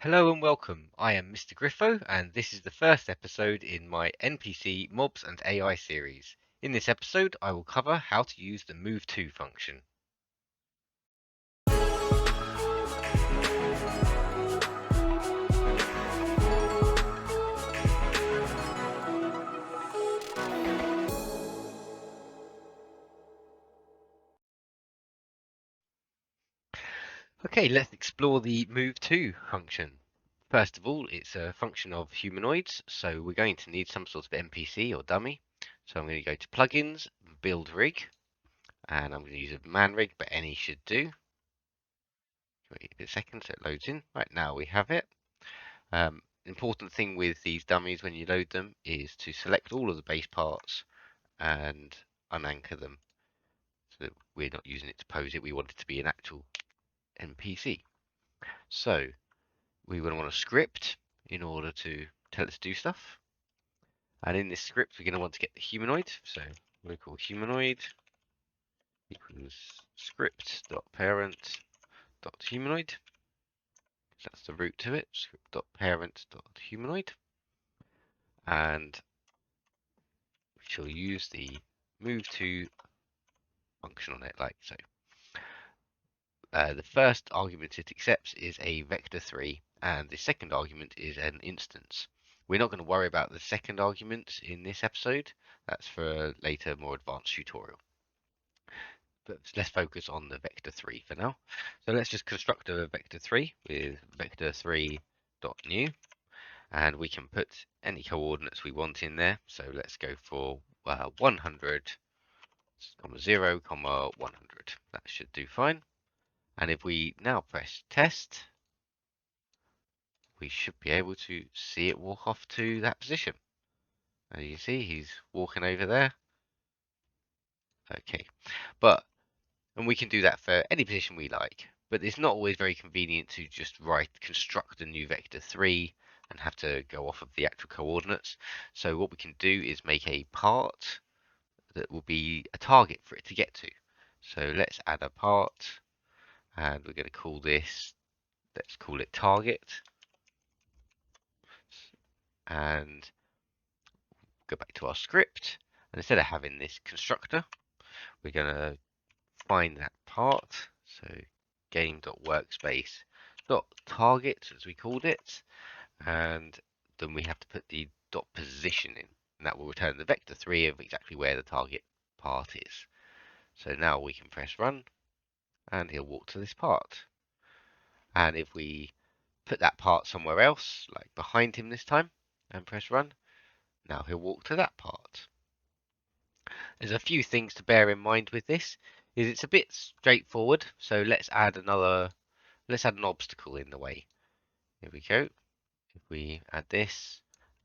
Hello and welcome. I am Mr. Griffo, and this is the first episode in my NPC Mobs and AI series. In this episode, I will cover how to use the MoveTo function. Okay, let's explore the MoveTo function. First of all, it's a function of humanoids, so we're going to need some sort of NPC or dummy. So I'm going to go to Plugins, Build Rig, and I'm going to use a man rig, but any should do. Wait a second so it loads in. Right, now we have it. Important thing with these dummies when you load them is to select all of the base parts and unanchor them. So that we're not using it to pose it, we want it to be an actual NPC. So we want a script in order to tell it to do stuff. And in this script, we're going to want to get the humanoid. So we'll call humanoid equals script.parent.humanoid. That's the root to it, script.parent.humanoid. And we shall use the MoveTo function on it like so. The first argument it accepts is a vector3, and the second argument is an instance. We're not going to worry about the second argument in this episode. That's for a later, more advanced tutorial. But let's focus on the vector3 for now. So let's just construct a vector3 with vector3.new, and we can put any coordinates we want in there. So let's go for 100, 0, 100. That should do fine. And if we now press test, we should be able to see it walk off to that position. As you see, he's walking over there. Okay, and we can do that for any position we like, but it's not always very convenient to just construct a new vector3 and have to go off of the actual coordinates. So what we can do is make a part that will be a target for it to get to. So let's add a part, and we're going to call this, let's call it target. And go back to our script, and instead of having this constructor, we're going to find that part. So game.workspace.target, as we called it, and then we have to put the dot position in, and that will return the vector3 of exactly where the target part is. So now we can press run, and he'll walk to this part. And if we put that part somewhere else, like behind him this time, and press run, now he'll walk to that part. There's a few things to bear in mind with this. It's a bit straightforward, so let's add an obstacle in the way. Here we go. If we add this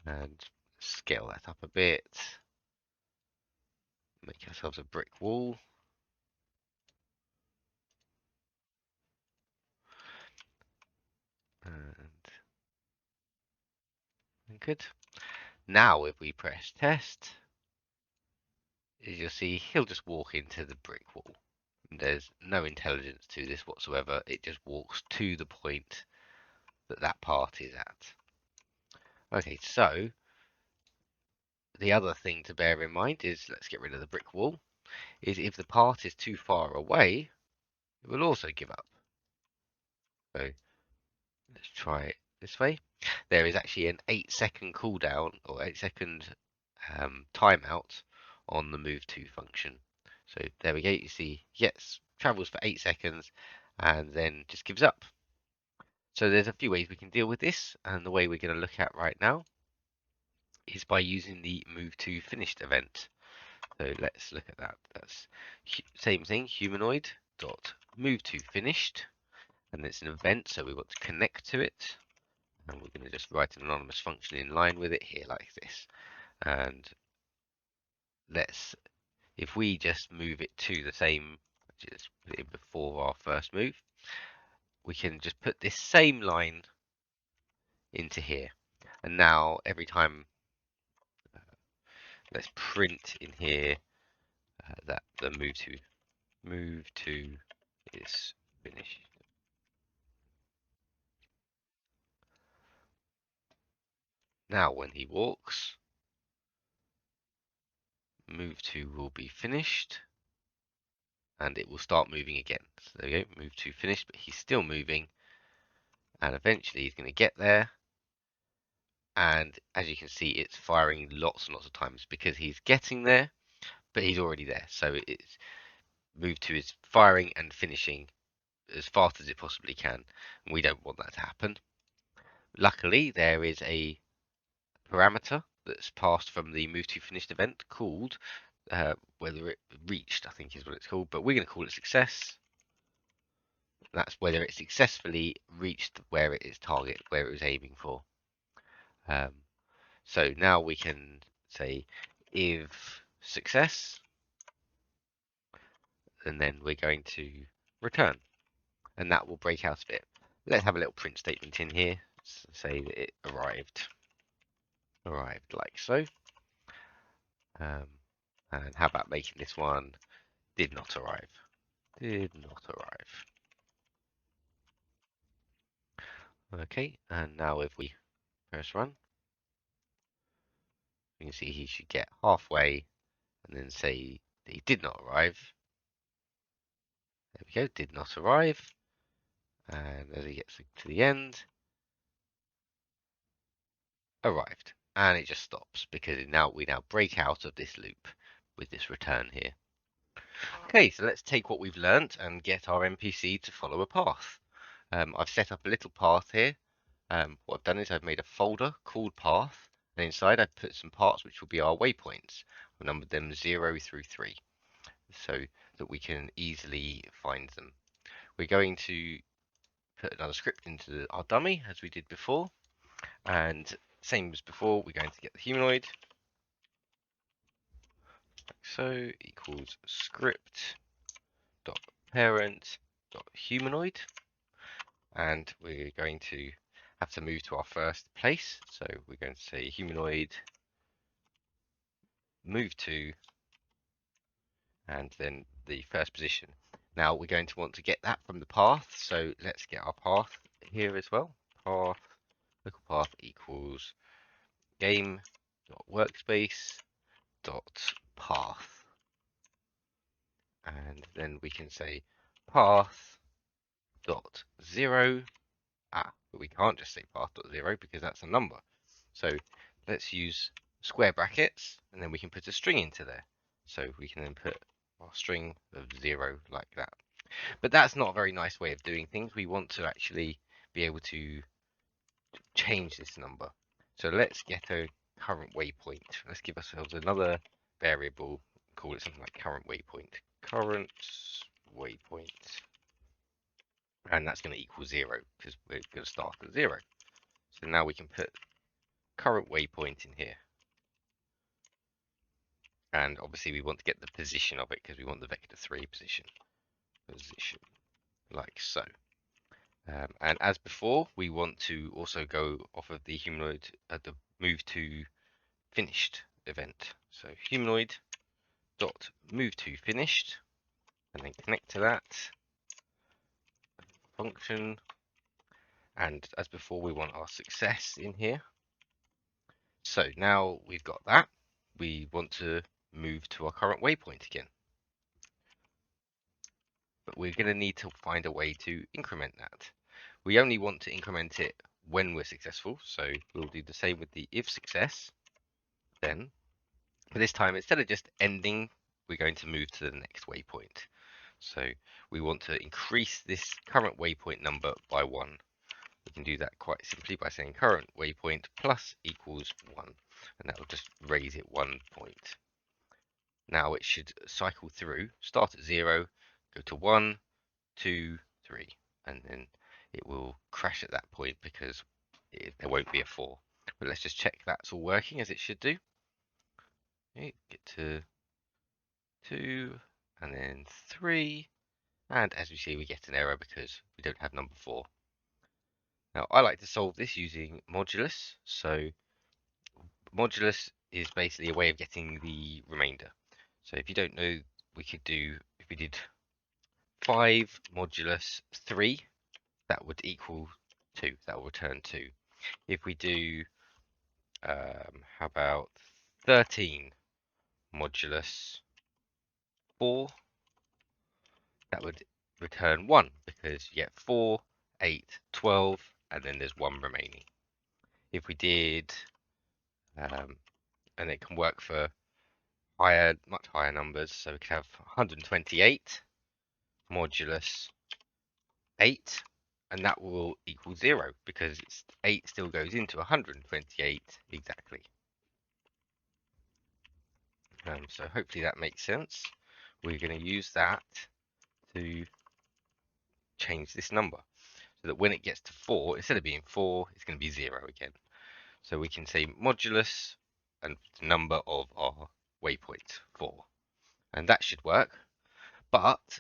and scale that up a bit, make ourselves a brick wall. And good. Now if we press test, as you'll see, he'll just walk into the brick wall. There's no intelligence to this whatsoever. It just walks to the point that that part is at. Okay, so the other thing to bear in mind is, let's get rid of the brick wall, is if the part is too far away, it will also give up. So let's try it this way. There is actually an 8-second cooldown or 8-second timeout on the MoveTo function. So there we go. You see, yes, travels for 8 seconds and then just gives up. So there's a few ways we can deal with this, and the way we're going to look at right now is by using the MoveTo finished event. So let's look at that. That's same thing, humanoid dot MoveTo finished, and it's an event, so we want to connect to it, and we're going to just write an anonymous function in line with it here like this. And if we just move it to the same, just put it in before our first move, we can just put this same line into here. And now every time, let's print in here that the MoveTo is finished. Now when he walks, MoveTo will be finished, and it will start moving again. So there we go, MoveTo finished, but he's still moving, and eventually he's going to get there. And as you can see, it's firing lots and lots of times because he's getting there, but he's already there. So it's MoveTo is firing and finishing as fast as it possibly can, and we don't want that to happen. Luckily, there is a parameter that's passed from the MoveTo finished event called whether it reached, I think is what it's called, but we're going to call it success. That's whether it successfully reached where it is target, where it was aiming for. So now we can say if success, and then we're going to return, and that will break out of it. Let's have a little print statement in here, say that it arrived like so. And how about making this one did not arrive? Did not arrive. Okay, and now if we press run, you can see he should get halfway and then say that he did not arrive. There we go, did not arrive. And as he gets to the end, arrived. And it just stops because we now break out of this loop with this return here. Okay, so let's take what we've learnt and get our NPC to follow a path. I've set up a little path here. What I've done is I've made a folder called path, and inside I've put some parts which will be our waypoints. I've numbered them 0 through 3 so that we can easily find them. We're going to put another script into our dummy as we did before, and same as before, we're going to get the humanoid, like so, equals script dot parent dot humanoid, and we're going to have to move to our first place, so we're going to say humanoid MoveTo, and then the first position. Now we're going to want to get that from the path, so let's get our path here as well. Path, local path equals game dot workspace dot path, and then we can say path dot 0. But we can't just say path dot 0 because that's a number. So let's use square brackets, and then we can put a string into there. So we can then put our string of 0 like that. But that's not a very nice way of doing things. We want to actually be able to change this number. So let's get a current waypoint. Let's give ourselves another variable, call it something like current waypoint. Current waypoint. And that's going to equal 0 because we're going to start at 0. So now we can put current waypoint in here. And obviously we want to get the position of it because we want the vector 3 position. Position, like so. And as before, we want to also go off of the humanoid at the MoveTo finished event. So humanoid dot MoveTo finished, and then connect to that function. And as before, we want our success in here. So now we've got that, we want to move to our current waypoint again. But we're going to need to find a way to increment that. We only want to increment it when we're successful, so we'll do the same with the if success. Then, for this time, instead of just ending, we're going to move to the next waypoint. So we want to increase this current waypoint number by 1. We can do that quite simply by saying current waypoint plus equals 1, and that will just raise it 1 point. Now it should cycle through, start at 0, go to 1, 2, 3, and then it will crash at that point because there won't be a 4. But let's just check that's all working as it should do. Okay, get to 2, and then 3, and as we see we get an error because we don't have number 4. Now I like to solve this using modulus. So modulus is basically a way of getting the remainder. So if you don't know, we could do, if we did 5 modulus 3, that would equal 2, that will return 2. If we do How about 13 modulus 4? That would return 1 because you get 4, 8, 12, and then there's 1 remaining. If we did, and it can work for much higher numbers, so we could have 128 modulus 8, and that will equal 0 because 8 still goes into 128 exactly. So hopefully that makes sense. We're going to use that to change this number so that when it gets to 4, instead of being 4, it's going to be 0 again. So we can say modulus and the number of our waypoint 4, and that should work. But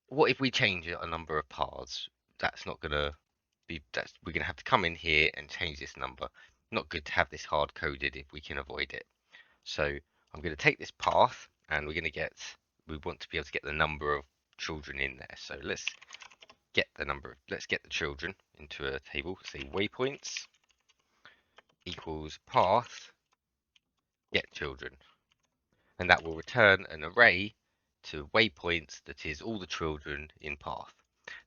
what if we change a number of paths? That's not going to be, we're going to have to come in here and change this number. Not good to have this hard coded if we can avoid it. So I'm going to take this path and we want to be able to get the number of children in there. So let's get the children into a table. Say waypoints equals path get children, and that will return an array to waypoints that is all the children in path.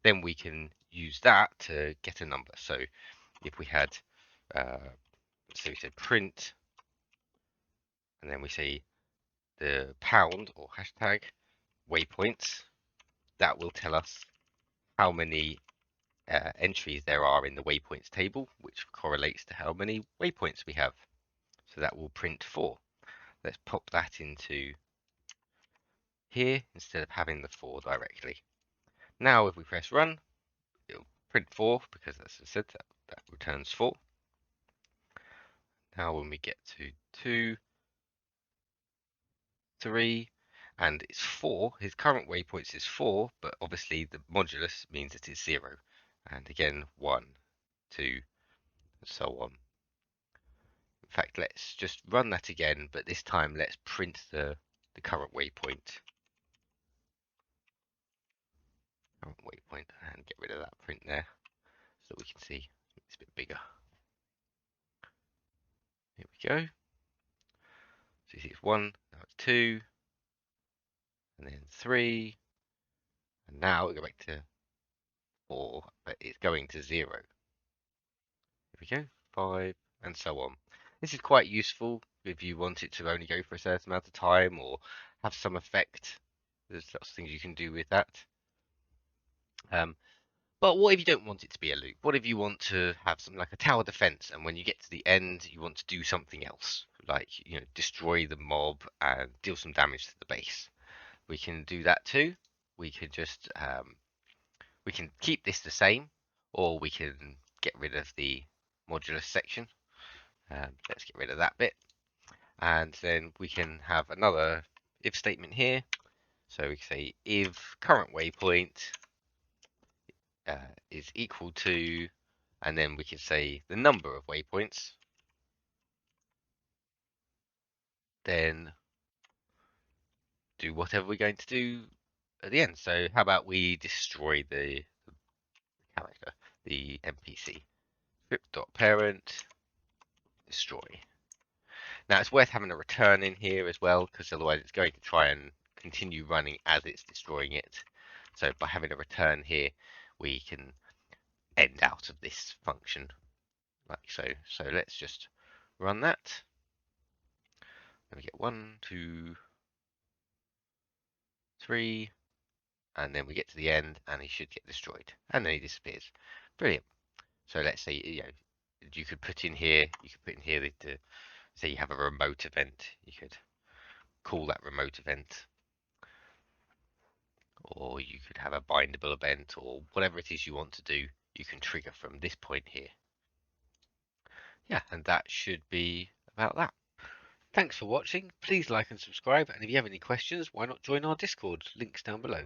Then we can use that to get a number. So if we had, so we said print, and then we say the pound or hashtag waypoints, that will tell us how many entries there are in the waypoints table, which correlates to how many waypoints we have. So that will print 4. Let's pop that into here instead of having the 4 directly. Now if we press run, it'll print 4 because as I said, that returns 4. Now when we get to 2, 3, and it's 4, his current waypoints is 4, but obviously the modulus means that it's 0. And again, 1, 2, and so on. In fact, let's just run that again, but this time let's print the current waypoint. And get rid of that print there so we can see it's a bit bigger. Here we go. So you see it's 1, now it's 2, and then 3, and now we go back to 4, but it's going to 0. Here we go, 5, and so on. This is quite useful if you want it to only go for a certain amount of time or have some effect. There's lots of things you can do with that. But what if you don't want it to be a loop? What if you want to have something like a tower defense, and when you get to the end, you want to do something else, like destroy the mob and deal some damage to the base? We can do that too. We can just we can keep this the same, or we can get rid of the modulus section. Let's get rid of that bit, and then we can have another if statement here. So we can say if current waypoint is equal to, and then we can say the number of waypoints, then do whatever we're going to do at the end. So how about we destroy the character, the NPC? Script.parent destroy. Now it's worth having a return in here as well, because otherwise it's going to try and continue running as it's destroying it. So by having a return here, we can end out of this function like so. So let's just run that. And we get 1, 2, 3, and then we get to the end and he should get destroyed. And then he disappears. Brilliant. So let's say, you could put in here, say you have a remote event. You could call that remote event. Or you could have a bindable event, or whatever it is you want to do, you can trigger from this point here. Yeah, and that should be about that. Thanks for watching. Please like and subscribe, and if you have any questions, why not join our Discord? Links down below.